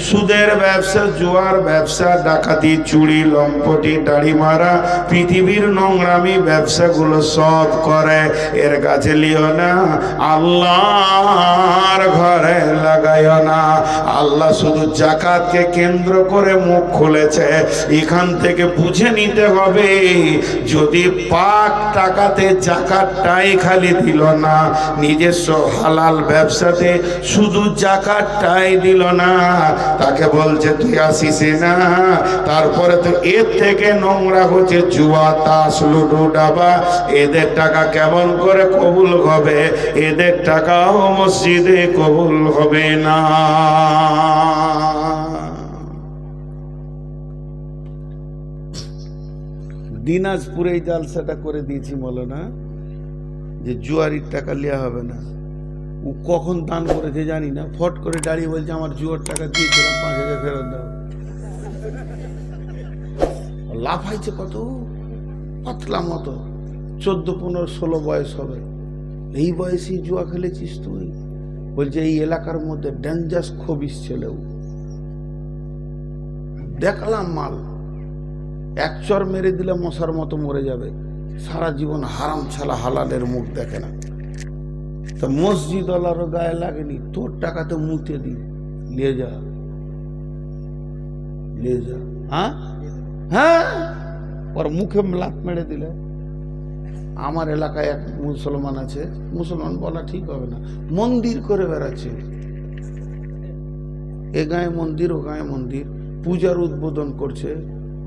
সুদের ব্যবসা, জুয়ার ব্যবসা, ডাকাতি, চুরি, লম্পটি, দাড়ি মারা, পৃথিবীর নোংরামি ব্যবসাগুলো সব করে। এর কাছে লিও না, আল্লাহর ঘরে লাগাইও না। আল্লাহ শুধু যাকাতকে কেন্দ্র করে মুখ খুলেছে। এখান থেকে বুঝে নিতে হবে, যদি পাক টাকাতে যাকাতটাই খালি দিল না, নিজস্ব হালাল ব্যবসাতে শুধু যাকাতটাই দিল না, তাকে বলছে তুই আসিস না। তারপরে তো এর থেকে নোংরা হচ্ছে জুয়া, তাস, লুডু, ডাবা। এদের টাকা কেমন করে কবুল হবে? এদের টাকাও মসজিদে কবুল হবে না। দিনাজপুরে এই জালসাটা করে দিয়েছি মৌলানা, যে জুয়ারির টাকা নেওয়া হবে না। ও কখন দান করেছে জানি না, ফট করে দাঁড়িয়ে বলছে আমার জুয়ার টাকা দিয়েছিলাম 5,000 ফেরত দাও। লাফাইছে কত, পাতলা মতো, 14, 15, 16 বয়স হবে। এই বয়সেই জুয়া খেলেছিস তুই? বলছে এই এলাকার মধ্যে ডেঞ্জারাস খবিস ছেলেও। দেখলাম মাল, এক চর মেরে দিলে মশার মতো মরে যাবে, সারা জীবন হারাম ছাড়া হালালের মুখ দেখে না। তো মসজিদ ওয়ালারও গায়ে লাগেনি, তোর টাকাতে মুতে দি, নিয়ে যা, নিয়ে যা। হ্যাঁ হ্যাঁ, ওর মুখে লাত মেরে দিলে। আমার এলাকায় এক মুসলমান আছে, মুসলমান বলা ঠিক হবে না, মন্দির করে বেড়াচ্ছে। এ গায়ে মন্দির, ও গায়ে মন্দির, পূজার উদ্বোধন করছে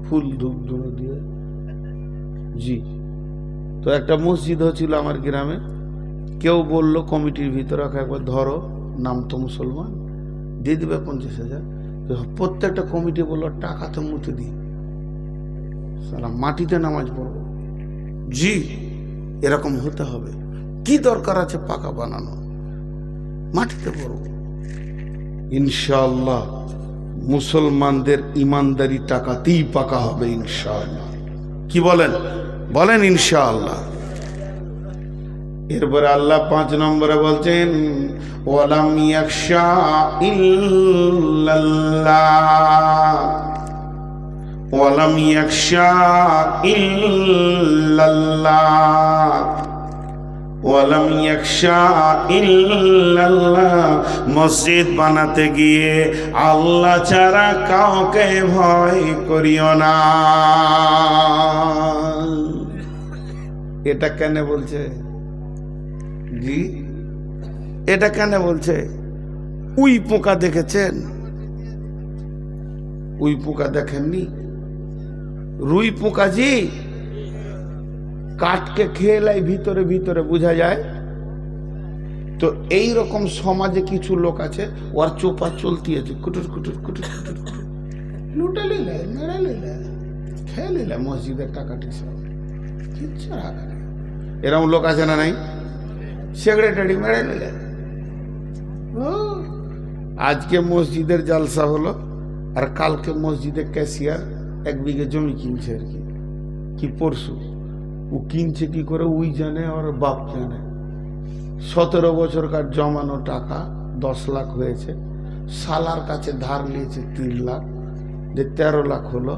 ফুল ধূপ ধুনো দিয়ে। জি, তো একটা মসজিদ হচ্ছিল আমার গ্রামে। কেউ বললো কমিটির ভিতরে একবার ধরো, নাম তো মুসলমান, দিয়ে দেবে 50,000। প্রত্যেকটা কমিটি বললো টাকা তো মুতে দিই, সারা মাটিতে নামাজ পড়বো। জি, এরকম হতে হবে। কি দরকার আছে পাকা বানানো? মাটিতে পড়বো। ইনশাআল্লাহ মুসলমানদের ইমানদারি টাকাতেই পাকা হবে ইনশাআল্লাহ। কি বলেন? বলেন ইনশাআল্লাহ। এরপরে আল্লাহ 5 নম্বরে বলছেন ওয়ালাম ইয়াখশা ইল্লাল্লাহ, ওয়ালাম ইয়াখশা ইল্লাল্লাহ, ওয়ালাম ইয়াখশা ইল্লাল্লাহ। মসজিদ বানাতে গিয়ে আল্লাহ ছাড়া কাউকে ভয় করিও না। এটা কেন বলছে? জি, এটা কেন বলছে? উই পোকা দেখেছেন? উই পোকা দেখেননি? রুই পোকা জি কাটকে খেলাই ভিতরে ভিতরে বোঝা যায়। তো এই রকম সমাজে কিছু লোক আছে, ওর চোপা চলতি আছে, কুটুর কুটুর কুটুর কুটুর কুটুর, লুটে নিলে, মেরে নিলে, খেয়ে নিলে মসজিদের টাকাটি সব কিচ্ছু রাখা নেই। এরকম লোক আছে না নাই? সেক্রেটারি মেরে নিলে। আজকে মসজিদের জালসা হলো, আর কালকে মসজিদের ক্যাশিয়ার 1 বিঘে জমি কিনছে আর কি পরশু। ও কিনছে কি করে ওই জানে, আর বাপ জানে। 17 বছরকার জমানো টাকা 10 লাখ হয়েছে, শালার কাছে ধার নিয়েছে 3 লাখ, যে 13 লাখ হলো।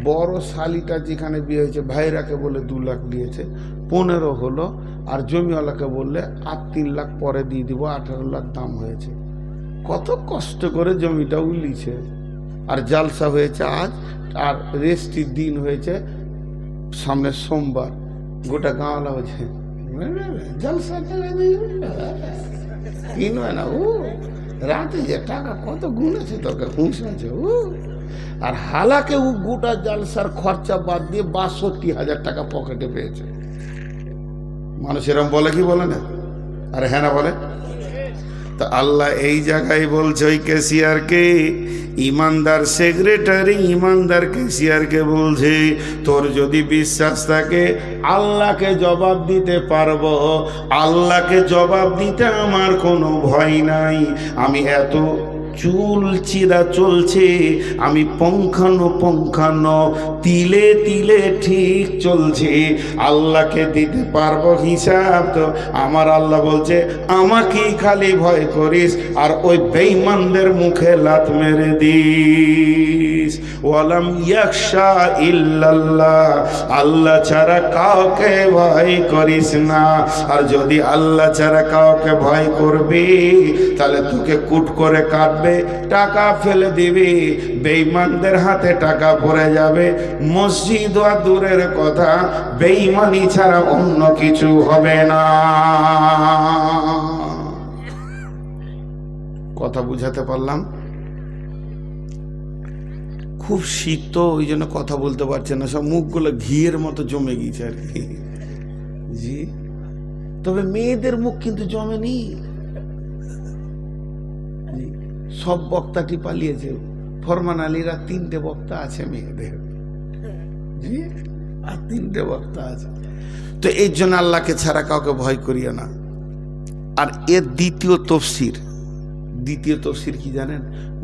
বড় শালিটা যেখানে বিয়ে হয়েছে ভাইরাকে বলে 2 লাখ দিয়েছে, 15 হলো। আর জমিওয়ালাকে বললে আর 3 লাখ পরে দিয়ে দিব, 18 লাখ দাম হয়েছে। কত কষ্ট করে জমিটা উলিছে। আর জালসা হয়েছে আজ, আর রেস্টির দিন হয়েছে সামনে সোমবার। গোটা গাঁওয়ালা হচ্ছে জালসা কিনবে না। ও রাতে যে টাকা কত গুনেছে তোকে হুঁশ আছে। ও আর হালাকে ও গোটা জালসার খরচা বাদ দিয়ে 62,000 টাকা পকেটে পেয়েছে। মানুষ এরকম বলে কি বলে না? আরে হ্যাঁ না বলে। তা আল্লাহ এই জায়গায় বলছে ওই ক্যাশিয়ারকে, ইমানদার সেক্রেটারি ইমানদার ক্যাশিয়ারকে বলছে তোর যদি বিশ্বাস থাকে আল্লাহকে জবাব দিতে পারবো, আল্লাহকে জবাব দিতে আমার কোনো ভয় নাই। আমি এত চুল চিরা চলছে, আমি পঙ্খানো তিলে তিলে ঠিক চলছে। আল্লাহকে দিতে পারবো হিসাব? তো আমার আল্লাহ বলছে আমাকেই খালি ভয় করিস আর ওই বেঈমানদের মুখে লাত মেরে দিস। ওয়ালাম ইয়াখশা ইল্লাল্লাহ, আল্লাহ ছাড়া কাউকে ভয় করিস না। আর যদি আল্লাহ ছাড়া কাউকে ভয় করবি তাহলে তোকে কুট করে কাটবে, টাকা ফেলে দিবি, বেঈমানদের হাতে টাকা পড়ে যাবে। মসজিদ আর দূরের কথা, বেঈমানি ছাড়া অন্য কিছু হবে না। কথা বুঝাতে পারলাম? খুব শীত তো, ওই জন্য কথা বলতে পারছে না, সব মুখগুলো ঘিয়ের মতো জমে গিয়েছে আর কি। জি, তবে মেয়েদের মুখ কিন্তু জমেনি। সব বক্তাটি পালিয়েছে, ফরমান আলীরা 3টে বক্তা আছে মেয়েদের, জি, আর 3টে বক্তা আছে। তো এই জন্য আল্লাহকে ছাড়া কাউকে ভয় করিও না। আর এর দ্বিতীয় তফসির কি জানেন?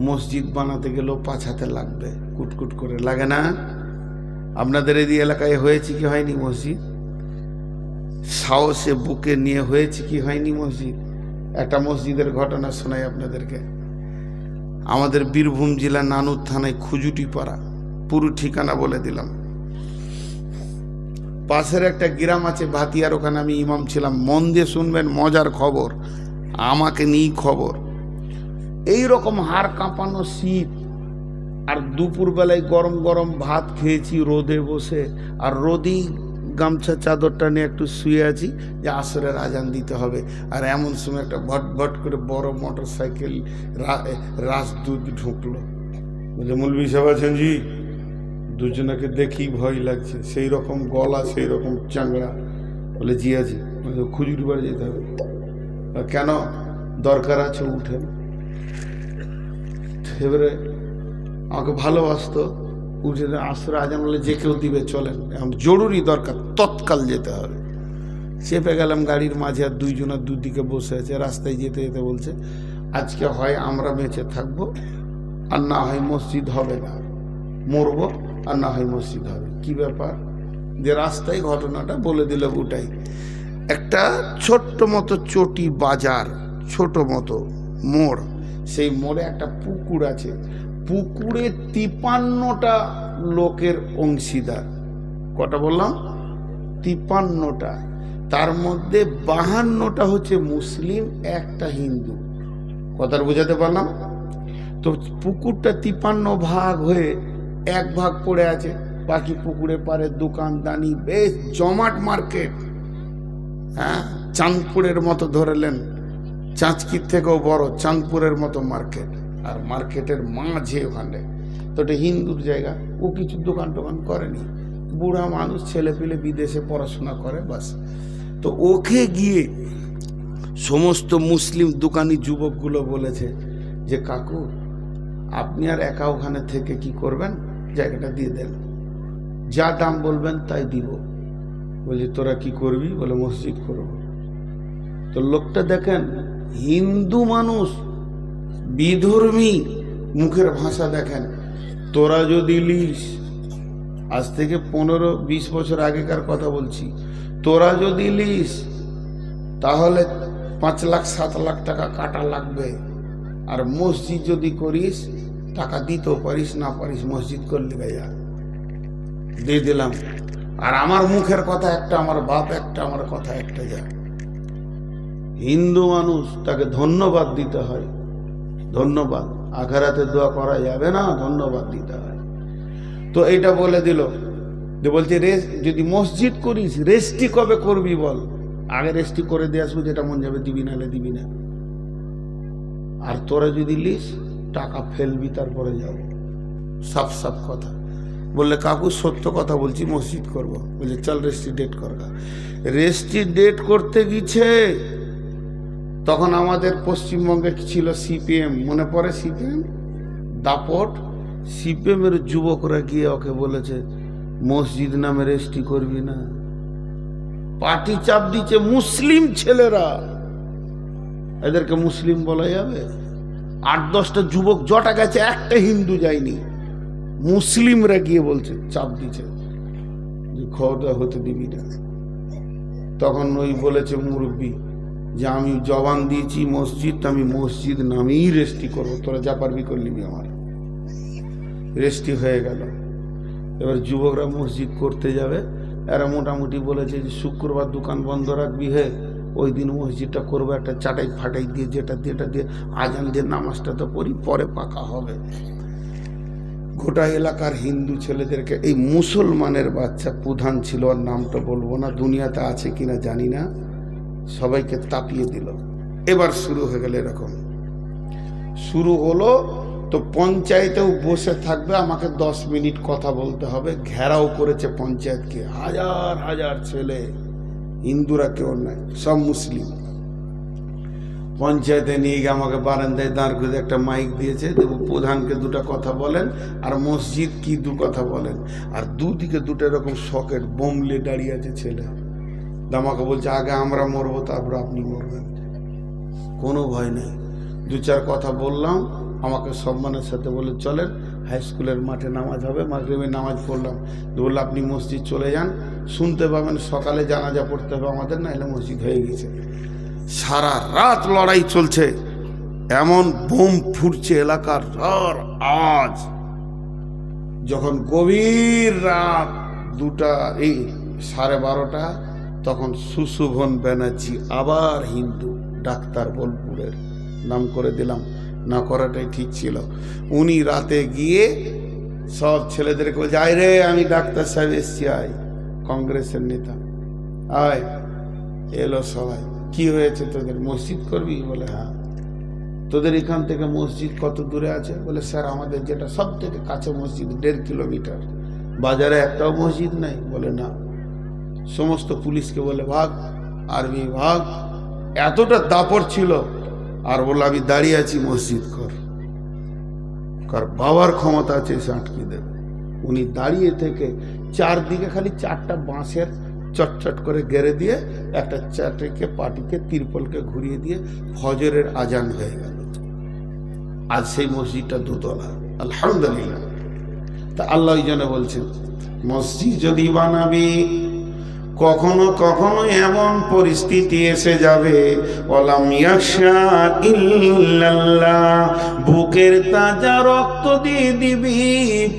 মসজিদ বানাতে গেলেও 5 হাতে লাগবে, কুটকুট করে লাগে না? আপনাদের এই এলাকায় হয়েছে কি হয়নি মসজিদ? সাহসে বুকে নিয়ে হয়েছে কি হয়নি মসজিদ? একটা মসজিদের ঘটনা শোনাই আপনাদেরকে। আমাদের বীরভূম জেলা নানুর থানায় খুজুটি পাড়া, পুরো ঠিকানা বলে দিলাম। পাশের একটা গ্রাম আছে ভাতিয়ার, ওখানে আমি ইমাম ছিলাম। মন দিয়ে শুনবেন, মজার খবর, আমাকে নিয়ে খবর। এই রকম হাড় কাঁপানো শীত, আর দুপুরবেলায় গরম গরম ভাত খেয়েছি রোদে বসে, আর রোদেই গামছা চাদরটা নিয়ে একটু শুয়ে আছি যে আসরের আজান দিতে হবে। আর এমন সময় একটা ভট করে বড় মোটর সাইকেল রাজদূত ঢুকলো। বলে মৌলভী সাহেব আছেন জি? দুজনাকে দেখি ভয় লাগছে, সেই রকম গলা, সেই রকম চাংড়া। বলে জি আছি। খুজুরি বাড়ি যেতে হবে। কেন? দরকার আছে, উঠেন। এবারে আমাকে ভালোবাসতো, উঠে আসরে আজান বলে যে কেউ দিবে, চলেন, জরুরি দরকার, তৎকাল যেতে হবে। চেপে গেলাম গাড়ির মাঝে, আর দুইজনের দুদিকে বসে আছে। রাস্তায় যেতে যেতে বলছে আজকে হয় আমরা বেঁচে থাকবো, আর না হয় মসজিদ হবে না, মরবো, আর না হয় মসজিদ হবে। কি ব্যাপার? যে রাস্তায় ঘটনাটা বলে দিল। ওটাই একটা ছোট্ট মতো চটি বাজার, ছোট মতো মোড়, সেই মোড়ে একটা পুকুর আছে। পুকুরে 53টা লোকের অংশীদার। কটা বললাম? 53টা। তার মধ্যে 52টা হচ্ছে মুসলিম, একটা হিন্দু। কথার বোঝাতে পারলাম তো? পুকুরটা 53 ভাগ হয়ে 1 ভাগ পড়ে আছে, বাকি পুকুরে পারে দোকানদানি, বেশ জমাট মার্কেট। হ্যাঁ, চাঁদপুরের মতো ধরেলেন, চাঁচকির থেকেও বড় চাঁদপুরের মতো মার্কেট। আর মার্কেটের মাঝে ওখানে তো এটা হিন্দুর জায়গা। ও কিছু দোকান টোকান করেনি, বুড়া মানুষ, ছেলে পেলে বিদেশে পড়াশোনা করে, বাস। তো ওকে গিয়ে সমস্ত মুসলিম দোকানি যুবকগুলো বলেছে যে কাকু আপনি আর একা ওখানে থেকে কি করবেন, জায়গাটা দিয়ে দেন, যা দাম বলবেন তাই দিব। বলছি তোরা কি করবি? বলে মসজিদ করব। তো লোকটা দেখেন, হিন্দু মানুষ, বিধর্মী, মুখের ভাষা দেখেন। তোরা যদি লিস, আজ থেকে 15-20 বছর আগেকার কথা বলছি, তোরা যদি লিস তাহলে 5 লাখ 7 লাখ টাকা কাটা লাগবে। আর মসজিদ যদি করিস টাকা দিতেও পারিস, না পারিস, মসজিদ করলি গাইয়া দিয়ে দিলাম। আর আমার মুখের কথা একটা, আমার বাপ একটা, আমার কথা একটা। যা হিন্দু মানুষ, তাকে ধন্যবাদ দিতে হয়, ধন্যবাদ। আখিরাতে দোয়া করা যাবে না, ধন্যবাদ দিতে হয়। তো এইটা বলে দিল যে বলছে যদি মসজিদ করিস রেস্টি কবে করবি বল, আগে রেস্টি করে দিয়ে আসবো, যেটা মন যাবে দিবি, নাহলে দিবি না। আর তোরা যদি লিস টাকা ফেলবি, তারপরে যাবো। সাফ সাফ কথা। বললে কাকু সত্য কথা বলছি, মসজিদ করব। বলছে চল রেস্টি ডেট করগা। রেস্টি ডেট করতে গিয়েছে, তখন আমাদের পশ্চিমবঙ্গে ছিল সিপিএম, মনে পড়ে সিপিএম দাপট। সিপিএমের যুবকরা গিয়ে ওকে বলেছে মসজিদ নামে রেস্টি করবি না। পার্টি চাপ দিচ্ছে, মুসলিম ছেলেরা, এদেরকে মুসলিম বলা যাবে? 8-10টা যুবক জটা গেছে, একটা হিন্দু যায়নি। মুসলিমরা গিয়ে বলছে, চাপ দিচ্ছে যে খাওয়া দাওয়া হতে দিবি না। তখন ওই বলেছে মুরব্বী যে আমি জবান দিয়েছি মসজিদ, আমি মসজিদ নামেই রেস্টি করবো, তোরা যা পারবি করলি। আমার রেস্টি হয়ে গেল। এবার যুবকরা মসজিদ করতে যাবে, এরা মোটামুটি বলেছে যে শুক্রবার দোকান বন্ধ রাখবি, হে ওই দিন মসজিদটা করবো একটা চাটাই ফাটাই দিয়ে, যেটা দিয়ে আজান দিয়ে নামাজটা তো পড়ি, পরে পাকা হবে। গোটা এলাকার হিন্দু ছেলেদেরকে, এই মুসলমানের বাচ্চা প্রধান ছিল, ওর নামটা বলবো না, দুনিয়াতে আছে কিনা জানি না, সবাইকে তাপিয়ে দিল। এবার শুরু হয়ে গেল এরকম। শুরু হলো তো পঞ্চায়েতেও বসে থাকবে, আমাকে 10 মিনিট কথা বলতে হবে। ঘেরাও করেছে পঞ্চায়েতকে, হাজার হাজার ছেলে, হিন্দুরা কেউ নাই, সব মুসলিম। পঞ্চায়েতে নিয়ে গিয়ে আমাকে বারান্দায় দাঁড় করে একটা মাইক দিয়েছে, দেবো প্রধানকে 2টা কথা বলেন, আর মসজিদ কি 2 কথা বলেন। আর দুদিকে 2টা এরকম সকেট বোমলে দাঁড়িয়ে আছে ছেলে। আমাকে বলছে আগে আমরা মরবো, তারপর আপনি মরবেন, কোনো ভয় নেই। 2-4 কথা বললাম, আমাকে সম্মানের সাথে বলে চলেন, হাই স্কুলের মাঠে নামাজ হবে। মাগরিবের নামাজ পড়লাম, বললো আপনি মসজিদ চলে যান, শুনতে পাবেন সকালে জানাজা পড়তে হবে আমাদের, না এলে মসজিদ হয়ে গেছে। সারা রাত লড়াই চলছে, এমন বোম ফুটছে এলাকার আর আজ। যখন গভীর রাত 2টা, এই 12:30, তখন সুশোভন ব্যানার্জি, আবার হিন্দু ডাক্তার, বোলপুরের নাম করে দিলাম, না করাটাই ঠিক ছিল। উনি রাতে গিয়ে সব ছেলেদেরকে বলছে, আয় রে আমি ডাক্তার সাহেব এসছি, আয়, কংগ্রেসের নেতা আয়। এলো সবাই, কি হয়েছে তোদের, মসজিদ করবি? বলে হ্যাঁ। তোদের এখান থেকে মসজিদ কত দূরে আছে? বলে স্যার আমাদের যেটা সব থেকে কাছে মসজিদ 1.5 কিলোমিটার। বাজারে একটাও মসজিদ নাই? বলে না। সমস্ত পুলিশকে বলে ভাগ, আর্মি ভাগ। এতটা দাপট ছিল। আর বলে আমি দাঁড়িয়ে আছি, মসজিদ কর। কার বাবার ক্ষমতা আছে এসে আটকে দেবে। উনি দাঁড়িয়ে থেকে চারদিকে খালি 4টা বাঁশের চটচট করে গেড়ে দিয়ে, একটা চারটিকে পাটিকে তিরপলকে ঘুরিয়ে দিয়ে ফজরের আজান হয়ে গেল। আজ সেই মসজিদটা 2 তলা, আলহামদুলিল্লাহ। তা আল্লাহ ওই জন্য বলছেন, মসজিদ যদি বানাবি, কখনো কখনো এমন পরিস্থিতি এসে যাবে, ওয়ালাম ইয়াশা ইল্লাল্লাহ, বুকের তাজা রক্ত দিয়ে দিবি,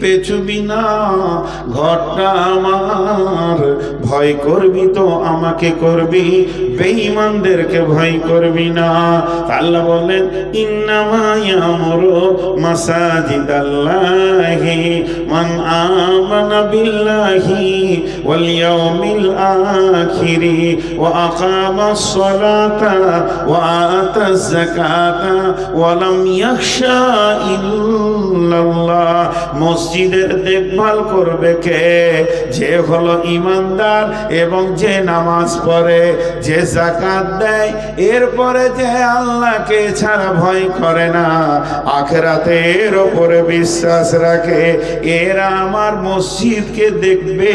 পেছুবি না। ঘরটা আমার, ভয় করবি তো আমাকে করবি, বেঈমানদেরকে ভয় করবি না। আল্লাহ বলেন, ইন্নামা ইয়ামুরু মাসাজিদাল্লাহি মান আমানা বিল্লাহি ওয়াল ইয়াউমিল আখিরি ওয়া আকামাস সালাতা ওয়া আতাজ যাকাতা ওয়া লাম ইয়াখশা ইল্লাল্লাহ। মসজিদের দেখভাল করবে কে? যে হলো ঈমানদার এবং যে নামাজ পড়ে, যে যাকাত দেয়, এরপরে যে আল্লাহকে ছাড়া ভয় করে না, আখিরাতের উপরে বিশ্বাস রাখে। এরা আমার মসজিদকে দেখবে,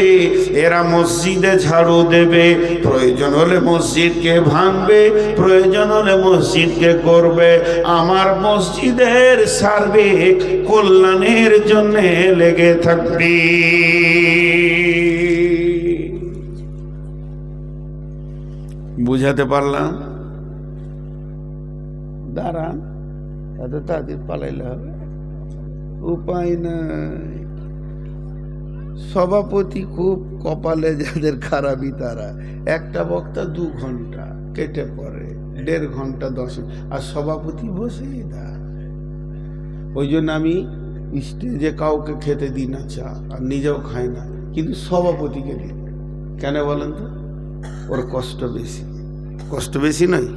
এরা মসজিদে ঝাড়ু দেবে, প্রয়োজন হলে মসজিদকে ভাঙবে, প্রয়োজন হলে মসজিদকে করবে। আমার মসজিদের সার্বিক কল্যাণের জন্য লেগে থাকবে। বুঝাতে পারলাম? দাঁড়ান, এত তাদের পালাইলে হবে? উপায় নাই। সভাপতি খুব কপালে যাদের খারাপই তারা, একটা বক্তা 2 ঘন্টা কেটে পড়ে, 1.5 ঘন্টা 10, আর সভাপতি বসেই দা। ওই জন্য আমি স্টেজে কাউকে খেতে দিই না চা, আর নিজেও খাই না, কিন্তু সভাপতিকে দিই। কেন বলেন তো? ওর কষ্ট বেশি। কষ্ট বেশি নয়,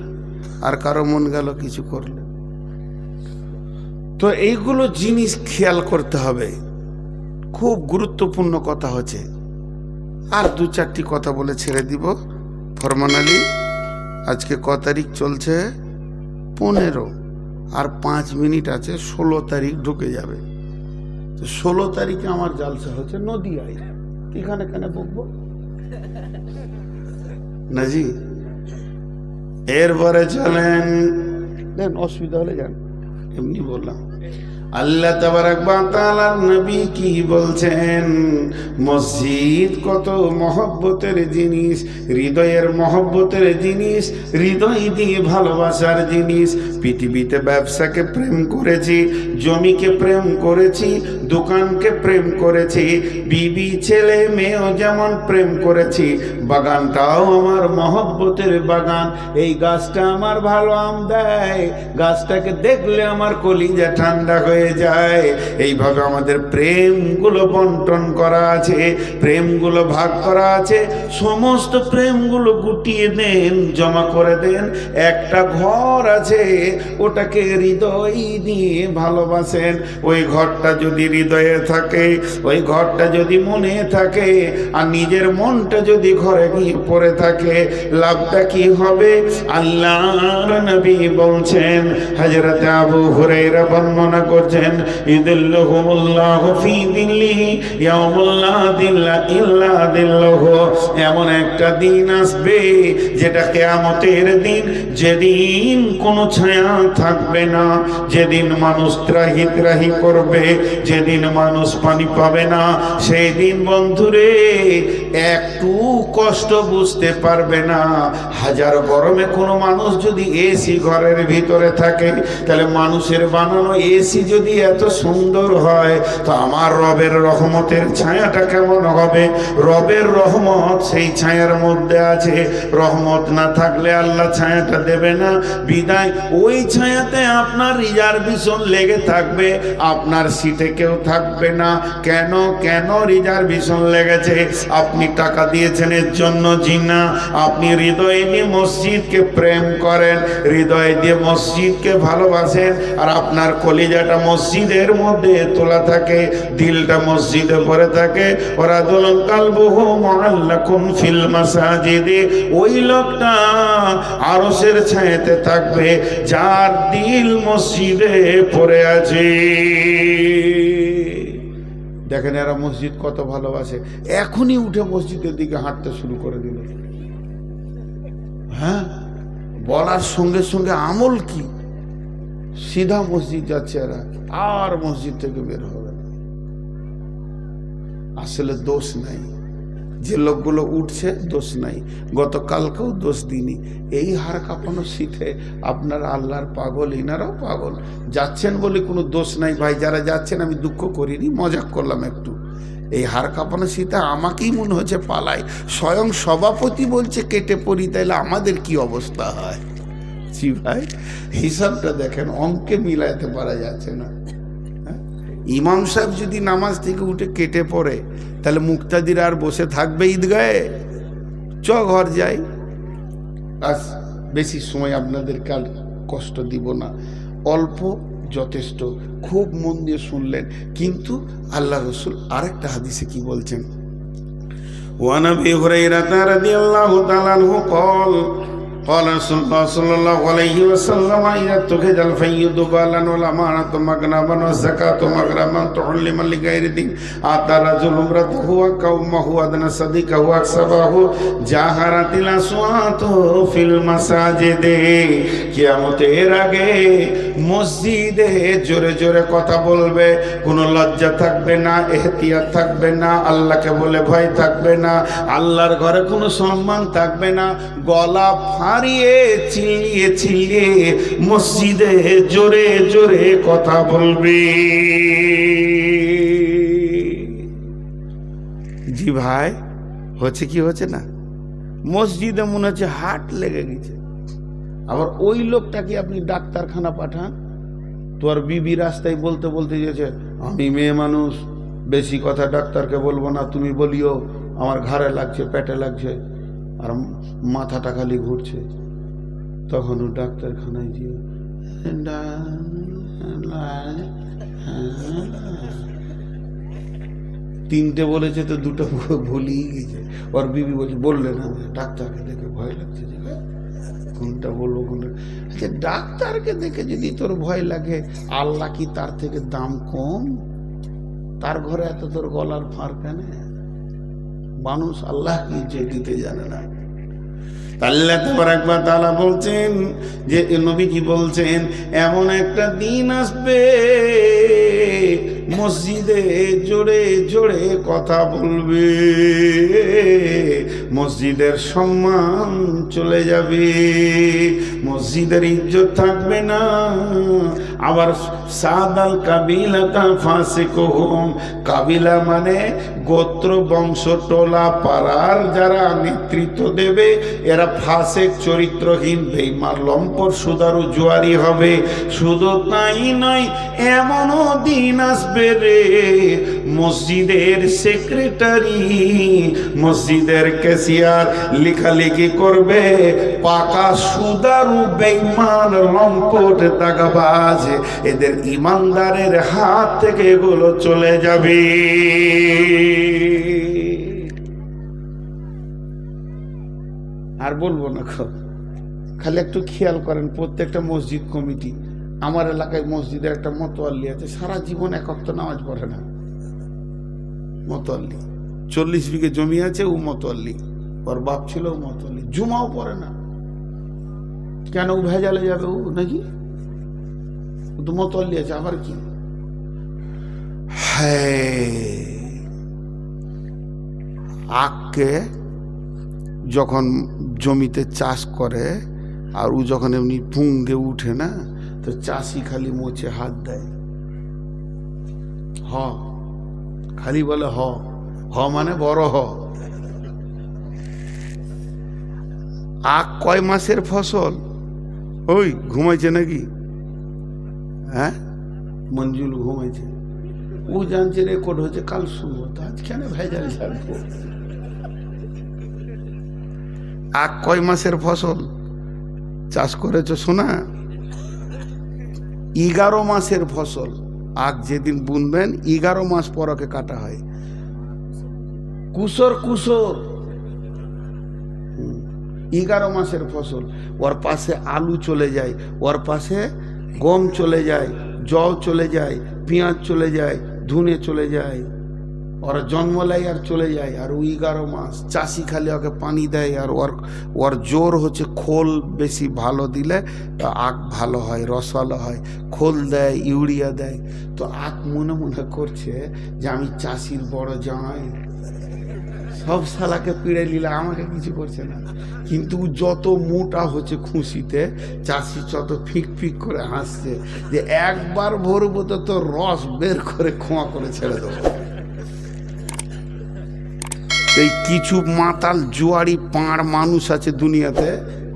আর কারো মন গেল কিছু করলে। তো এইগুলো জিনিস খেয়াল করতে হবে। খুব গুরুত্বপূর্ণ কথা হচ্ছে। আর 2-4টি কথা বলে ছেড়ে দিব। ফরমান আলী, আজকে ক তারিখ চলছে? 15, আর 5 মিনিট আছে, 16 তারিখ ঢুকে যাবে। তো 16 তারিখে আমার জালসা হচ্ছে নদিয়ায়। এখানে কেন বকবো নাজি? এরপরে চলেন, দেন অসুবিধা হলে যান, এমনি বললাম। আল্লাহ তাবারাক ওয়া তাআলার নবী কি বলছেন? মসজিদ কত মহব্বতের জিনিস, হৃদয়ের মহব্বতের জিনিস, হৃদয় দিয়ে ভালোবাসার জিনিস। পৃথিবীতে ব্যবসাকে প্রেম করেছি, জমিকে প্রেম করেছি, দোকানকে প্রেম করেছি, বিবি ছেলে মেয়েও যেমন প্রেম করেছি, বাগানটাও আমার মহব্বতের বাগান। এই গাছটা আমার ভালো আম দেয়, গাছটাকে দেখলে আমার কলিজা ঠান্ডা হয়ে যায়। এইভাবে আমাদের প্রেমগুলো বন্টন করা আছে, প্রেমগুলো ভাগ করা আছে। সমস্ত প্রেমগুলো গুটিয়ে দেন, জমা করে দেন। একটা ঘর আছে, ওটাকে হৃদয় দিয়ে ভালোবাসেন। ওই ঘরটা যদি হৃদয়ে থাকে, ওই ঘরটা যদি মনে থাকে, আর নিজের মনটা যদি ঘরে গিয়ে পড়ে থাকে, লাভটা কি হবে? আল্লাহর নবী বলছেন, হযরত আবু হুরায়রা বর্ণনা করছেন, ইদিল্লুহুমুল্লাহু ফি দিল্লিহি ইয়াউমুল লা দিল্লা ইল্লা দিল্লুহু। এমন একটা দিন আসবে যেটা কিয়ামতের দিন, যেদিন কোনো ছায়া থাকবে না, যেদিন মানুষ ত্রাহি করবে, যেদিন মানুষ পানি পাবে না। সেই দিন বন্ধুরে একটু কষ্ট বুঝতে পারবে না। হাজার গরমে কোনো মানুষ যদি এসি ঘরের ভিতরে থাকে, তাহলে মানুষের বানানো এসি যদি এত সুন্দর হয়, তো আমার রবের রহমতের ছায়াটা কেমন হবে? রবের রহমত সেই ছায়ার মধ্যে আছে। রহমত না থাকলে আল্লাহ ছায়াটা দেবে না। বিদায় ওই ছায়াতে আপনার রিজার্ভেশন লেগে থাকবে, আপনার সিটে কেউ থাকবে না। কেন কেন রিজার্ভেশন লেগেছে? আপনি টাকা দিয়েছেন এর জন্য জিনা। আপনি হৃদয় দিয়ে মসজিদকে প্রেম করেন, হৃদয় দিয়ে মসজিদকে ভালোবাসেন, আর আপনার কলিজাটা মসজিদের মধ্যে তোলা থাকে, দিলটা মসজিদে ভরে থাকে। ওরা দোলন কালবুহু মুআল্লাকুন ফিল মাসাজিদে। ওই লোকটা আরশের ছায়াতে থাকবে যার দিল মসজিদে পড়ে আছে। দেখেন এরা মসজিদ কত ভালোবাসে। এখনই উঠে মসজিদের দিকে হাঁটতে শুরু করে দিল। হ্যাঁ, বলার সঙ্গে সঙ্গে আমল কি, সিধা মসজিদ যাচ্ছে এরা, আর মসজিদ থেকে বের হবে না। আসলে দোষ নাই, যে লোকগুলো উঠছে দোষ নাই। গতকালকেও দোষ দিইনি। এই হাড় কাঁপানো শীতে আপনারা আল্লাহর পাগল, ইনারাও পাগল। যাচ্ছেন বলে কোনো দোষ নাই ভাই। যারা যাচ্ছেন আমি দুঃখ করিনি, মজাক করলাম একটু। এই হাড় কাঁপানো শীতে আমাকেই মনে হচ্ছে পালাই। স্বয়ং সভাপতি বলছে কেটে পড়ি, তাইলে আমাদের কি অবস্থা হয়? জি ভাই, হিসাবটা দেখেন, অঙ্কে মিলাইতে পারা যাচ্ছে না। ইমাম সাহেব যদি নামাজ থেকে উঠে কেটে পড়ে, তাহলে মুক্তাদির আর বসে থাকবে ঈদগাহে? চ ঘর যাই। আজ বেশি সময় আপনাদেরকে আর কষ্ট দিব না, অল্প যথেষ্ট। খুব মন দিয়ে শুনলেন। কিন্তু আল্লাহ রসুল আরেকটা হাদিসে কি বলছেন? ওয়া আবি হুরায়রা রাদিয়াল্লাহু তাআলা আনহু قال قال رسول الله صلى الله عليه وسلم إذا اتخذ الفيض بالا والأمانة مغنما والزكاة مغرما تعلم لغير دين أتى رجل امرأته وقومه أدنى صديقه وأكسبه جاهرت الأصوات في المساجد। কিয়ামতের আগে মসজিদে জোরে জোরে কথা বলবে, কোনো লজ্জা থাকবে না, এহতিয়াত থাকবে না, আল্লাহকে বলে ভয় থাকবে না, আল্লাহর ঘরে কোনো সম্মান থাকবে না। গলা হারিয়ে চিল্লিয়ে চিল্লিয়ে মসজিদে জোরে জোরে কথা বলবে। জি ভাই, হচ্ছে কি হচ্ছে না? মসজিদে মনে হচ্ছে হাট লেগে গেছে। আবার ওই লোকটাকে আপনি ডাক্তারখানা পাঠান, তোর বিবি রাস্তায় বলতে বলতে গেছে, আমি মেয়ে মানুষ, বেশি কথা ডাক্তারকে বলবো না, তুমি বলিও আমার ঘাড়ে লাগছে, পেটে লাগছে, আর মাথাটা খালি ঘুরছে। তখন ও ডাক্তারখানায় গিয়ে তিনটে বলেছে তো দুটো ভুলিয়ে গেছে। ওর বিবি বলছে, বললে না, ডাক্তারকে দেখে ভয় লাগছে, কোনটা বলবো কোনটা। আচ্ছা, ডাক্তারকে দেখে যদি তোর ভয় লাগে, আল্লাহ কি তার থেকে দাম কম? তার ঘরে এত তোর গলার ফাঁড় কেন? মানুষ আল্লাহ কি যে দিতে জানে না। আল্লাহ তাবারাক ওয়া তাআলা বলছেন যে নবীজি বলছেন এমন একটা দিন আসবে মসজিদে জোরে জোরে কথা বলবে, মসজিদের সম্মান চলে যাবে, মসজিদের ইজ্জত থাকবে না। আবার সাদাল কাবিলাতা ফাসিকুহুম, কাবিলা মানে গোত্র বংশ টোলা পাড়ার যারা নেতৃত্ব দেবে এরা ফাসেক চরিত্রহীন বেঈমান লম্পট সুদারু জুয়ারি হবে। শুধু তাই নয়, এমনও দিন আসবে রে মসজিদের সেক্রেটারি মসজিদের ক্যাশিয়ার লেখালেখি করবে পাকা সুদারু বেঈমান লম্পট দাগাবাজ, এদের ইমানদারের হাত থেকে এগুলো চলে যাবে। আর বলবো না, খালি একটু খেয়াল করেন প্রত্যেকটা মসজিদ কমিটি। আমার এলাকায় মসজিদের একটা মতোয়াল্লি আছে, সারা জীবন এক ওয়াক্ত নামাজ পড়ে না। মতোয়াল্লি 40 বিঘে জমি আছে, ও মতোয়াল্লি, ওর বাপ ছিল ও মতোয়াল্লি, জুমাও পড়ে না। কেন? ও ভেজালে যাবে ও নাকি? ও তো মতোয়াল্লি আছে, আবার কি? হ্যাঁ, আখকে যখন জমিতে চাষ করে আর ও যখন এমনি পুঙ্গে উঠে না, তো চাষি খালি মোছে হাত দেয়, হ, খালি বলে হ, হ মানে বড় হ। আখ কয় মাসের ফসল? ওই ঘুমাইছে নাকি? হ্যাঁ, মঞ্জুল ঘুমাইছে, ও জানছে রেকর্ড হচ্ছে, কাল শুনবো, তো আজ কেন ভেজাল ছাড়বো? আখ কয় মাসের ফসল চাষ করেছ শোনা? 11 মাসের ফসল। আখ যেদিন বুনবেন 11 মাস পর ওকে কাটা হয়। কুসর কুসর 11 মাসের ফসল। ওর পাশে আলু চলে যায়, ওর পাশে গম চলে যায়, জও চলে যায়, পেঁয়াজ চলে যায়, ধুনে চলে যায়, ওরা জন্মলাই আর চলে যায়। আর ওই 11 মাস চাষি খালি ওকে পানি দেয়। আর ওর জোর হচ্ছে খোল বেশি ভালো দিলে আখ ভালো হয়, রসালো হয়। খোল দেয়, ইউরিয়া দেয়। তো আখ মনে মনে করছে যে আমি চাষির বড় জামাই, সব শালাকে পিড়ে নিলে আমাকে কিছু করছে না। কিন্তু যত মোটা হচ্ছে খুশিতে, চাষি যত ফিক ফিক করে হাসছে যে একবার ভরবো তো রস বের করে খোঁয়া করে ছেড়ে দেবো। এই কিছু মাতাল জুয়ারি পাঁড় মানুষ আছে দুনিয়াতে,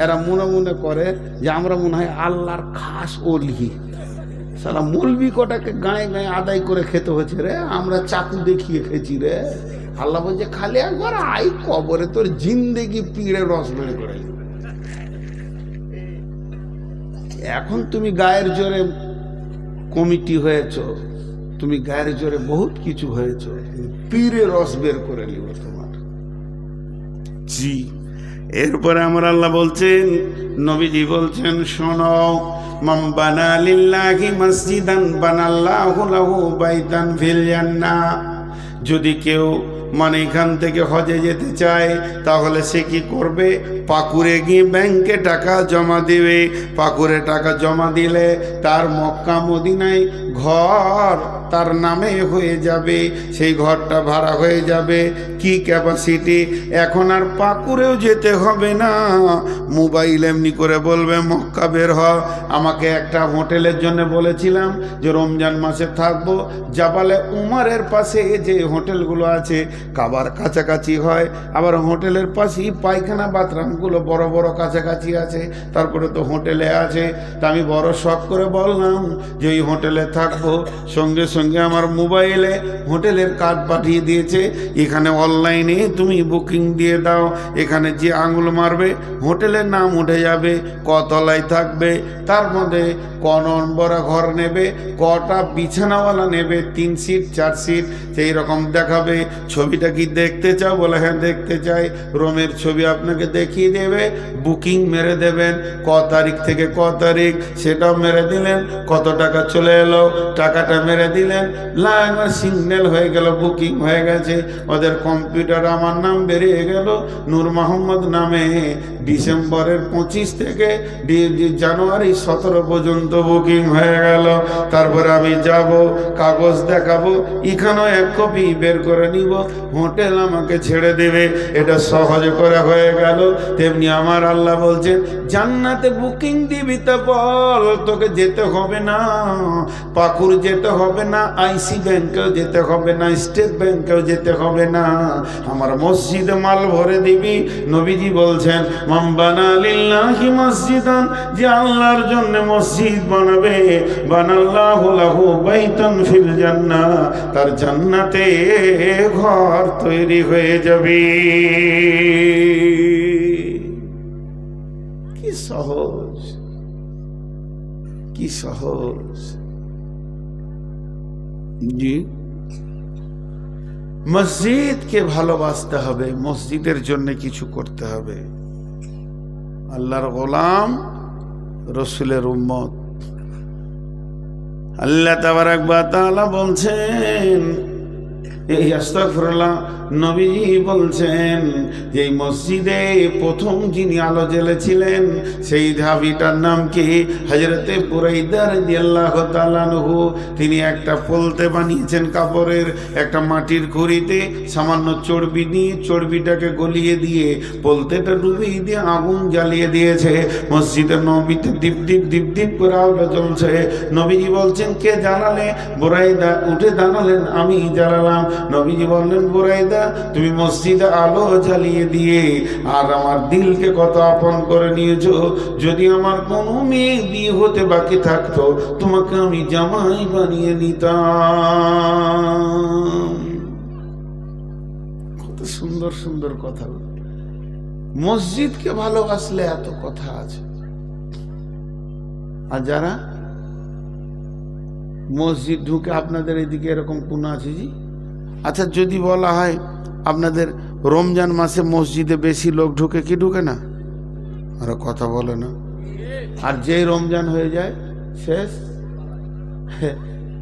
এরা মনে মনে করে যে আমরা মনে হয় আল্লাহর খাস ওলি। সারা মৌলবি কটাকে গায়ে গায়ে আদায় করে খেতে হচ্ছে রে, আমরা চাকু দেখিয়ে খেয়েছি রে। আল্লাহ বলছে খালি একবার আই কবরে তোর জিন্দেগি পিড়ে রস বেড়ে করে। এখন তুমি গায়ের জোরে কমিটি হয়েছ, তুমি গায়ের জোরে বহুত কিছু হয়েছ, পীরে রস বের করে নিব তোমার। জি, এরপরে আমার আল্লাহ বলছেন, নবীজি বলছেন, শোনো, মান বানা লিল্লাহি মসজিদান বানাল্লাহু লাহু বাইতান ফিল জান্নাহ। যদি কেউ মানে এখান থেকে হজে যেতে চায় তাহলে সে কি করবে? পাকুড়ে গিয়ে ব্যাংকে টাকা জমা দিবে। পাকুড়ে টাকা জমা দিলে তার মক্কা মদিনায় ঘর তার নামে হয়ে যাবে, সেই ঘরটা ভাড়া হয়ে যাবে। কি ক্যাপাসিটি? এখন আর পাকুড়েও যেতে হবে না, মোবাইল এমনি করে বলবে মক্কা বের হ। আমাকে একটা হোটেলের জন্য বলেছিলাম যে রমজান মাসে থাকবো, জাবালে উমারের পাশে যে হোটেলগুলো আছে কাবার কাছাকাছি হয়, আবার হোটেলের পাশেই পায়খানা বাথরুমগুলো বড় বড় কাছাকাছি আছে, তারপরে তো হোটেলে আছে। তা আমি বড় শখ করে বললাম যে ওই হোটেলে থাকবো। সঙ্গে সঙ্গে আমার মোবাইলে হোটেলের কার্ড পাঠিয়ে দিয়েছে, এখানে অনলাইনে তুমি বুকিং দিয়ে দাও, এখানে যে আঙুল মারবে হোটেলের নাম উঠে যাবে, কতলায় থাকবে, তার মধ্যে ক নম্বর ঘর নেবে, কটা বিছানাওয়ালা নেবে, 3 সিট 4 সিট সেই রকম দেখাবে। ছবিটা কি দেখতে চাও? বলে হ্যাঁ দেখতে চাই। রুমের ছবি আপনাকে দেখিয়ে দেবে, বুকিং মেরে দেবেন, ক তারিখ থেকে ক তারিখ সেটাও মেরে দিলেন, কত টাকা চলে এলো টাকাটা মেরে দিলেন। দিলেন, একবার সিগন্যাল হয়ে গেল, বুকিং হয়ে গেছে। ওদের কম্পিউটার আমার নাম বেরিয়ে গেল, নূর মোহাম্মদ নামে। ডিসেম্বরের 25 থেকে জানুয়ারি 17 পর্যন্ত বুকিং হয়ে গেল। তারপরে আমি যাব, কাগজ দেখাবো, এখানেও 1 কপি বের করে নিব, হোটেল আমাকে ছেড়ে দেবে। এটা সহজ করে হয়ে গেল। তেমনি আমার আল্লাহ বলছেন, জান্নাতে বুকিং দিবি তো বল, তোকে যেতে হবে না পাকুর, যেতে হবে না আইসি ব্যাংকেও যেতে হবে না, স্টেট ব্যাংকেও যেতে হবে না, আমার মসজিদে মাল ভরে দিবি। নবীজি বলছেন, মান বানা লিল্লাহি মসজিদান, যে আল্লাহর জন্য মসজিদ বানাবে, বানাল্লাহু লাহু বাইতান ফিল জান্নাহ, তার জান্নাতে ঘর তৈরি হয়ে যাবে। কি সহজ, কি সহজ। জি, মসজিদকে ভালোবাসতে হবে, মসজিদের জন্য কিছু করতে হবে। আল্লাহর গোলাম, রসুলের উম্মত। আল্লাহ তাবারাক ওয়া তাআলা বলছেন, এই আস্তাগফিরুল্লাহ, নবীজি বলছেন যে এই মসজিদে প্রথম যিনি আলো জ্বেলেছিলেন সেই ধাবিটার নাম কি? হযরতে বুরাইদা রাদিয়াল্লাহু তাআলা আনহু। তিনি একটা পলতে বানিয়েছেন কাপড়ের, একটা মাটির কুড়িতে সামান্য চর্বি নিয়ে চর্বিটাকে গলিয়ে দিয়ে পলতেটা ডুবিয়ে দিয়ে আগুন জ্বালিয়ে দিয়েছে। মসজিদের নবীতে দীপ দীপ দীপ দীপ করে আলো জ্বলছে। নবীজি বলছেন, কে জ্বালালে? বুরাইদা উঠে দাঁড়ালেন, আমি জ্বালালাম। নবীজি বললেন, বুরাইদা তুমি মসজিদে আলো জ্বালিয়ে দিয়ে আর আমার দিলকে কত আপন করে নিয়েছো। যদি আমার কোনো মেয়ে বিয়ে হতে বাকি থাকতো, তোমাকে আমি জামাই বানিয়ে নিতাম। কত সুন্দর সুন্দর কথা। মসজিদকে ভালোবাসলে এত কথা আছে। আর যারা মসজিদ ঢুকে, আপনাদের এদিকে এরকম কোন আছে জি? আচ্ছা, যদি বলা হয় আপনাদের রমজান মাসে মসজিদে বেশি লোক ঢুকে কি ঢুকে না? আর কথা বলে না। আর যেই রমজান হয়ে যায় শেষ।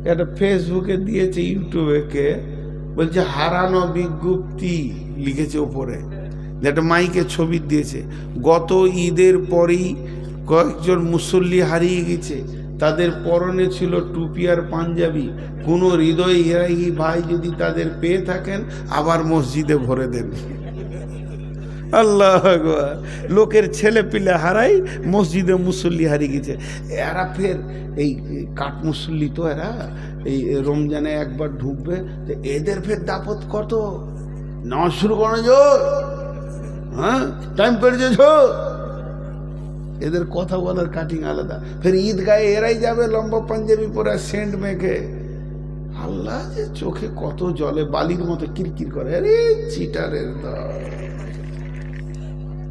এটা ফেসবুকে দিয়েছে, ইউটিউবে কে বলছে হারানো বিজ্ঞপ্তি লিখেছে উপরে, যেটা মাইকে ছবি দিয়েছে। গত ঈদের পরেই কয়েকজন মুসল্লি হারিয়ে গেছে, তাদের পরনে ছিল টুপি আর পাঞ্জাবি। কোনো হৃদয় ইরাহি ভাই যদি তাদের পেয়ে থাকেন, আবার মসজিদে ভরে দেন। আল্লাহু আকবার। লোকের ছেলে পিলে হারাই, মসজিদে মুসল্লি হারিয়ে গেছে। এরা ফের এই কাঠ মুসল্লি, তো এরা এই রমজানে একবার ঢুকবে, তো এদের ফের দাপত কত। নামাজ শুরু করো, হ্যাঁ টাইম পেরিয়েছ। এদের কথা বলার কাটিং আলাদা। ফের ঈদগাহে এরাই যাবে লম্বা পাঞ্জাবি পরে, সেন্ট মেখে। আল্লাহ যে চোখে কত জলে, বালির মতো কিরকির করে। আরে চিটারের দল,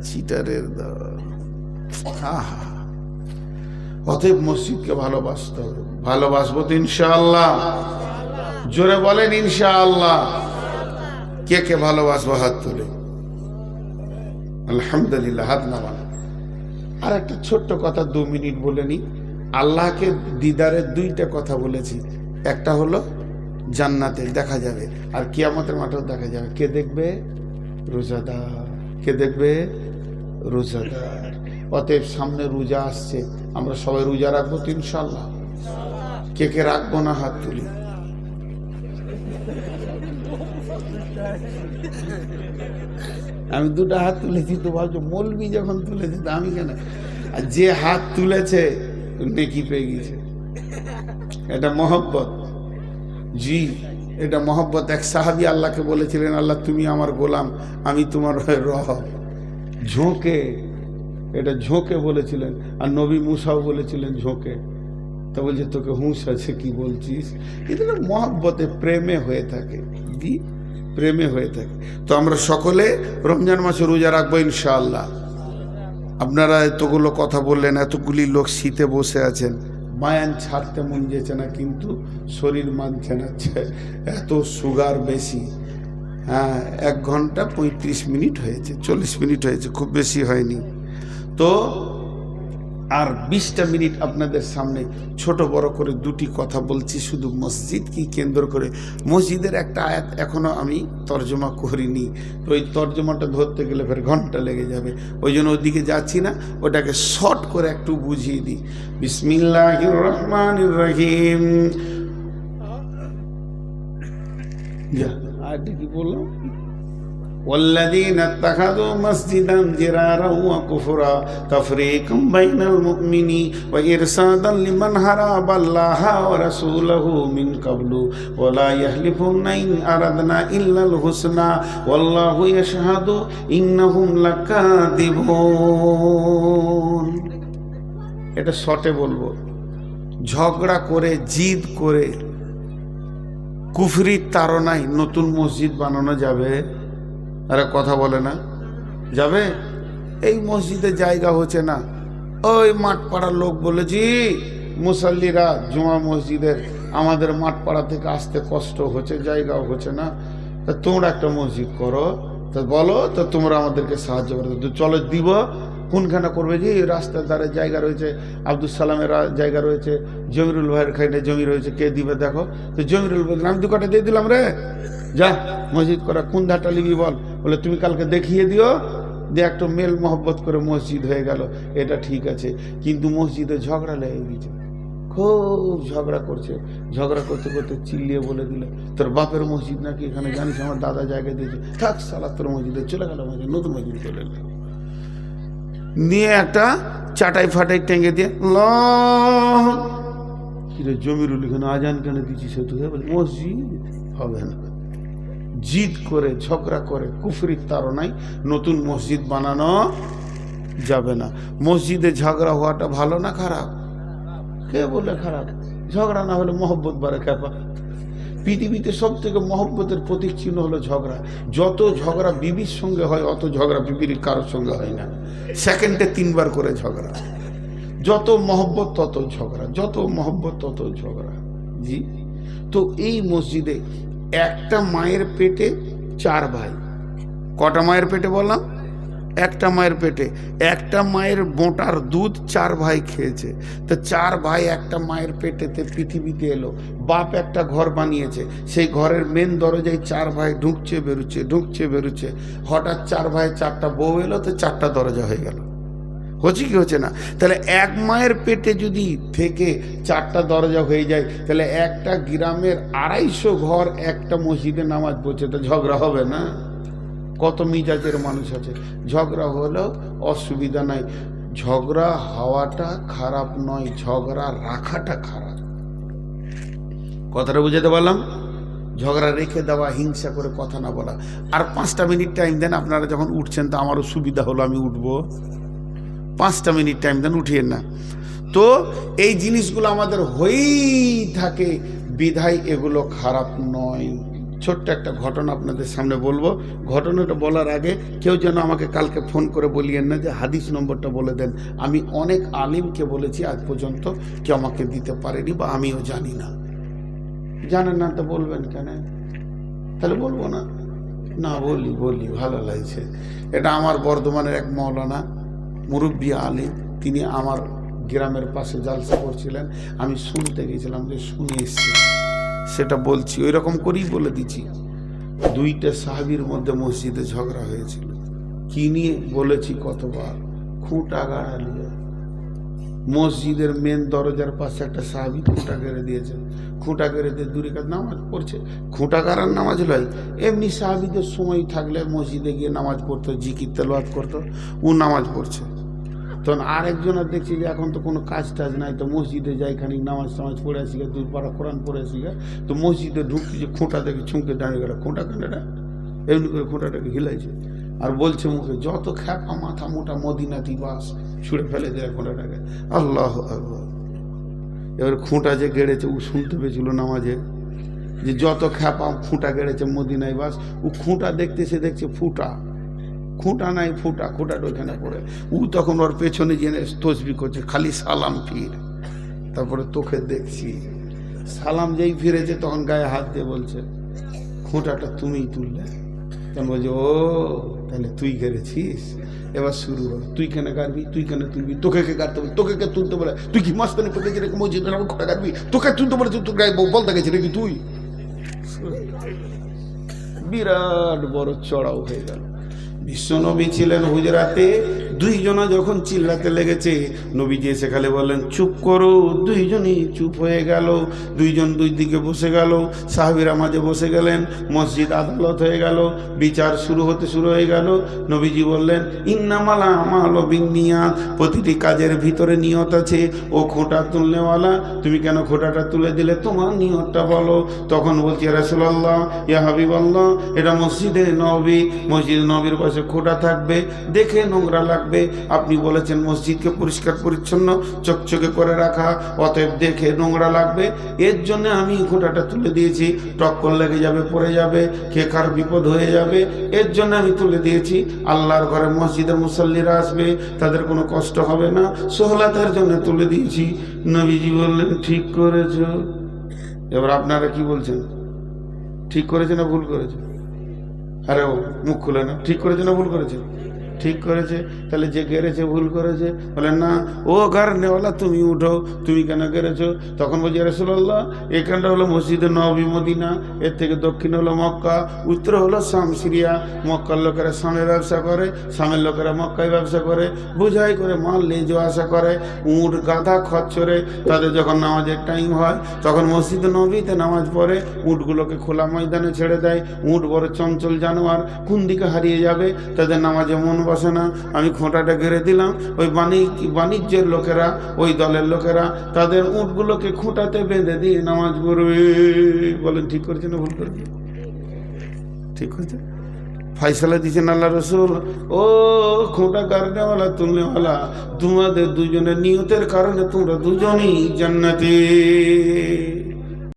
চিটারের দল। আহা, অতএব মসজিদকে ভালোবাসতে হবে। ভালোবাসবো তো ইনশাআল্লাহ। জোরে বলেন ইনশাআল্লাহ। কে কে ভালোবাসবো হাত তুলে। আলহামদুলিল্লাহ, হাত নামান। আর একটা ছোট্ট কথা 2 মিনিট বলে নি। আল্লাহকে দিদারের 2টা কথা বলেছি। একটা হলো জান্নাতে দেখা যাবে, আর কিয়ামতের মাঠেও দেখা যাবে। কে দেখবে? রোজাদার। কে দেখবে? রোজাদার। অতএব সামনে রোজা আসছে, আমরা সবাই রোজা রাখবো তো ইনশাআল্লাহ। কে কে রাখবো না হাত তুলি। আমি 2টা হাত তুলেছি, তো ভাবছো মৌলবি যখন তুলেছে তো আমি কেন? আর যে হাত তুলেছে নেকি পেয়ে গেছে। এটা মহব্বত। জি, এটা মহব্বত। এক সাহাবী আল্লাহকে বলেছিলেন, আল্লাহ তুমি আমার গোলাম, আমি তোমার রব। ঝোঁকে, এটা ঝোঁকে বলেছিলেন। আর নবী মুসাও বলেছিলেন ঝোঁকে। তা বলছে তোকে হুঁশ আছে কি বলছিস? এটা মহব্বতে, প্রেমে হয়ে থাকে। জি, প্রেমে হয়ে থাকে। তো আমরা সকলে রমজান মাসে রোজা রাখবো ইনশাআল্লাহ। আপনারা এতগুলো কথা বললেন, এতগুলি লোক শীতে বসে আছেন, বায়ান ছাড়তে মন যেছে না, কিন্তু শরীর মানছে না, এত সুগার বেশি। হ্যাঁ, 1 ঘন্টা 35 মিনিট হয়েছে, 40 মিনিট হয়েছে, খুব বেশি হয়নি। তো আর 20টা মিনিট আপনাদের সামনে ছোট বড় করে দুটি কথা বলছি, শুধু মসজিদ কি কেন্দ্র করে। মসজিদের একটা আয়াত এখনো আমি তর্জমা করিনি, তো ওই তর্জমাটা ধরতে গেলে ফের ঘন্টা লেগে যাবে, ওই জন্য ওদিকে যাচ্ছি না, ওটাকে শর্ট করে একটু বুঝিয়ে দিই। বিসমিল্লাহির রহমানির রহিম। আয়াতটা কি বললাম? والذين اتخذوا مسجدا ضرارا وكفرا تفريقا بين المؤمنين وإرصادا لمن حارب الله ورسوله من قبل ولا يحلفون إن أردنا إلا الحسنى والله يشهد إنهم لكاذبون। এটা শর্টে বলবো, ঝগড়া করে জিদ করে কুফরির তাড়নায় নতুন মসজিদ বানানো যাবে? আরে কথা বলে না, যাবে? এই মসজিদে জায়গা হচ্ছে না, ওই মাঠপাড়ার লোক বলেছি মুসল্লিরা জুমা মসজিদের আমাদের মাঠপাড়া থেকে আসতে কষ্ট হচ্ছে, জায়গাও হচ্ছে না, তা তোমরা একটা মসজিদ করো, তা বলো তো তোমরা আমাদেরকে সাহায্য করো, তো চলো দিব। কোনখানে করবে? যে রাস্তার ধারে জায়গা রয়েছে, আব্দুল সালামের জায়গা রয়েছে, জমিরুল ভাইয়ের খাইনে জমি রয়েছে, কে দিবে দেখো। তো জমিরুল ভাই আমি 2 কাটা দিয়ে দিলাম রে, যা মসজিদ করা, কোন ধারটা লিবি বল? বলে তুমি কালকে দেখিয়ে দিও, দিয়ে একটা মেল মহব্বত করে মসজিদ হয়ে গেল, এটা ঠিক আছে। কিন্তু মসজিদে ঝগড়া লেগে গেছে, খুব ঝগড়া করছে, ঝগড়া করতে করতে চিল্লিয়ে বলে দিল তোর বাপের মসজিদ নাকি, এখানে জানিস আমার দাদা জায়গা দিয়েছে, থাক সালা তোর মসজিদে চলে গেল, নতুন মসজিদ চলে এলো। নিয়ে একটা চাটাই ফাটাই টেঙ্গে দিয়ে কিরে জমিরুল এখানে আজান কেন দিচ্ছি, সে তো মসজিদ হবে না। জিদ করে ঝগড়া করে কুফরির তাড়নায় নতুন মসজিদ বানানো যাবে না। মসজিদে ঝগড়া হওয়াটা ভালো না খারাপ? কে বলে খারাপ? ঝগড়া না হলে মহব্বত বাড়ে খেপা। পৃথিবীতে সব থেকে মহব্বতের প্রতীক চিহ্ন হলো ঝগড়া। যত ঝগড়া বিবির সঙ্গে হয় অত ঝগড়া বিবির কারোর সঙ্গে হয় না। সেকেন্ডে 3 বার করে ঝগড়া। যত মহব্বত তত ঝগড়া, যত মহব্বত তত ঝগড়া। জি, তো এই মসজিদে একটা মায়ের পেটে 4 ভাই। কটা মায়ের পেটে বললাম? একটা মায়ের পেটে, একটা মায়ের বোঁটার দুধ 4 ভাই খেয়েছে। তো 4 ভাই একটা মায়ের পেটেতে পৃথিবীতে এলো। বাপ একটা ঘর বানিয়েছে, সেই ঘরের মেন দরজায় 4 ভাই ঢুকছে বেরুচ্ছে, ঢুকছে বেরুচ্ছে। হঠাৎ 4 ভাই 4টা বউ এলো, তো 4টা দরজা হয়ে গেল। হচ্ছে কি হচ্ছে না? তাহলে এক মায়ের পেটে যদি থেকে 4টা দরজা হয়ে যায়, তাহলে একটা গ্রামের 250 ঘর একটা মসজিদে নামাজ পড়ছে, তো ঝগড়া হবে না? কত মিজাজের মানুষ আছে, ঝগড়া হলেও অসুবিধা নাই। ঝগড়া হওয়াটা খারাপ নয়, ঝগড়া রাখাটা খারাপ। কথাটা বুঝাতে পারলাম? ঝগড়া রেখে দেওয়া, হিংসা করে কথা না বলা। আর 5টা মিনিট টাইম দেন, আপনারা যখন উঠছেন তো আমারও সুবিধা হলো, আমি উঠবো। 5টা মিনিট টাইম দেন, উঠিয়েন না। তো এই জিনিসগুলো আমাদের হয়েই থাকে, বিধায় এগুলো খারাপ নয়। ছোট্ট একটা ঘটনা আপনাদের সামনে বলবো। ঘটনাটা বলার আগে কেউ যেন আমাকে কালকে ফোন করে বলিয়েন না যে হাদিস নম্বরটা বলে দেন। আমি অনেক আলিমকে বলেছি, আজ পর্যন্ত কেউ আমাকে দিতে পারেনি, বা আমিও জানি না। জানেন না তো বলবেন কেন? তাহলে বলবো না? না বলি, ভালো লাগছে। এটা আমার বর্ধমানের এক মৌলানা মুরব্বী আলিম, তিনি আমার গ্রামের পাশে জালসা করছিলেন, আমি শুনতে গেছিলাম, যে শুনে এসছি সেটা বলছি। ওই রকম করেই বলে দিচ্ছি। 2টা সাহাবীর মধ্যে মসজিদে ঝগড়া হয়েছিল। কি নিয়ে বলেছি কতবার? খুঁটা গাড়া নিয়ে। মসজিদের মেন দরজার পাশে একটা সাহাবী খুঁটা গেড়ে দিয়েছে। খুঁটা গেড়ে দিয়ে 2 রাকাত নামাজ পড়ছে। খুঁটা গাড়ার নামাজ নয়, এমনি সাহাবীদের সময় থাকলে মসজিদে গিয়ে নামাজ পড়তো, জিকির তেলাওয়াত করতো, ও নামাজ পড়ছে। তখন আরেকজনের দেখছি যে এখন তো কোনো কাজ টাজ নাই, তো মসজিদে যাই, খানিক নামাজ টামাজ পড়ে আসি, 2 পারা কোরআন পড়ে আসি। তো মসজিদে ঢুকছি, যে খুঁটা দেখে ছুঁকে দাঁড়িয়ে গেল। খুঁটা কেনটা এমনি করে খুঁটাটাকে হিলাইছে, আর বলছে মুখে, যত খ্যাপা মাথা মোটা মদিনাতি বাস, ছুঁড়ে ফেলে দেয় খুঁটাটাকে। আল্লাহ আকবার। এবার খুঁটা যে গেড়েছে, ও শুনতে পেয়েছিল নামাজে, যে যত খ্যাপা খুঁটা গেড়েছে মদিনাই বাস। ও খুঁটা দেখতেছে, দেখছে ফুটা, খুঁটা নাই ফুটা, খুঁটাটা ওইখানে পড়ে। ও তখন ওর পেছনে জেনে তসবি করছে, খালি সালাম ফির। তারপরে তোকে দেখছি সালাম যেই ফিরেছে, তখন গায়ে হাত দিয়ে বলছে, খুঁটাটা তুমিই তুললে। তখন বলছে, ও তাহলে তুই গেড়েছিস। এবার শুরু হলো, তুই কেন কাটবি, তুই কেন তুলবি, তোকে কে কাটতে বলে, তোকে কে তুলতে বলে, তুই কি মাস্তানি পেতে রেখে মসজিদের নামে খোঁটা কাটবি, তোকে তুলতে বলেছে, তোর গায়ে বলতে গেছে নাকি তুই? বিরাট বড় চড়াও হয়ে গেল। বিশ্বনবী ছিলেন হুজরাতে, দুইজনা যখন চিল্লাতে লেগেছে, নবীজি সেখানে বললেন চুপ করো, দুইজনই চুপ হয়ে গেল, দুইজন দুই দিকে বসে গেল, সাহাবীরা মাঝে বসে গেলেন, মসজিদ আদালত হয়ে গেল, বিচার শুরু হয়ে গেল। নবীজি বললেন ইন্নামাল আমালু বিন্নিয়াত, প্রতিটি কাজের ভিতরে নিয়ত আছে। ও খোঁটা তুলনেওয়ালা, তুমি কেন খোঁটাটা তুলে দিলে, তোমার নিয়তটা বলো। তখন বলছি ইয়া রাসূলুল্লাহ, ইয়া হাবিবাল্লাহ, এটা মসজিদে নববী, মসজিদ নবীর পাশে খোঁটা থাকবে, দেখে নোংরা লাগবে। আপনি বলেছেন মসজিদকে পরিষ্কার পরিচ্ছন্ন চকচকে করে রাখা, অতএব দেখে নোংরা লাগবে, এর জন্য আমি খোঁটাটা তুলে দিয়েছি। টক্কর লেগে যাবে, পড়ে যাবে, কে কার বিপদ হয়ে যাবে, এর জন্য আমি তুলে দিয়েছি। আল্লাহর ঘরে মসজিদের মুসল্লিরা আসবে, তাদের কোনো কষ্ট হবে না, সোহলাতের জন্য তুলে দিয়েছি। নবীজি বললেন ঠিক করেছ। এবার আপনারা কি বলছেন, ঠিক করেছে না ভুল করেছে? আরে ও মুখ খুলে না, ঠিক করেছে না ভুল করেছে? ঠিক করেছে। তাহলে যে গেড়েছে ভুল করেছে। বলেন না ও গারনেওয়ালা তুমি উঠো, তুমি কেন গেড়েছো? তখন বলছি রাসূলুল্লাহ, এখানটা হলো মসজিদে নববী মদিনা, এর থেকে দক্ষিণে হলো মক্কা, উত্তরে হলো শাম সিরিয়া। মক্কার লোকেরা শামে ব্যবসা করে, শামের লোকেরা মক্কায় ব্যবসা করে, বোঝাই করে মাল নিয়ে যাওয়া আসা করে, উঁট গাধা খচ্চরে। তাদের যখন নামাজের টাইম হয় তখন মসজিদে নববীতে নামাজ পড়ে, উঁটগুলোকে খোলা ময়দানে ছেড়ে দেয়। উঁট বড় চঞ্চল জানোয়ার, কোন দিকে হারিয়ে যাবে, তাদের নামাজে মন বসে না। আমি খোঁটাটা ঘিরে দিলাম, ওই বাণিজ্যের লোকেরা, ওই দলের লোকেরা তাদের উঁটগুলোকে খুঁটাতে বেঁধে দিয়ে নামাজ পড়বে। বলেন ঠিক করেছে না ভুল করেছে? ঠিক করেছে। ফাইসালা দিয়েছেন আল্লাহ রসুল, ও খোঁটা কাটনেওয়ালা তুলনেওয়ালা, তোমাদের দুজনের নিয়তের কারণে তোমরা দুজনই জান্নাতে।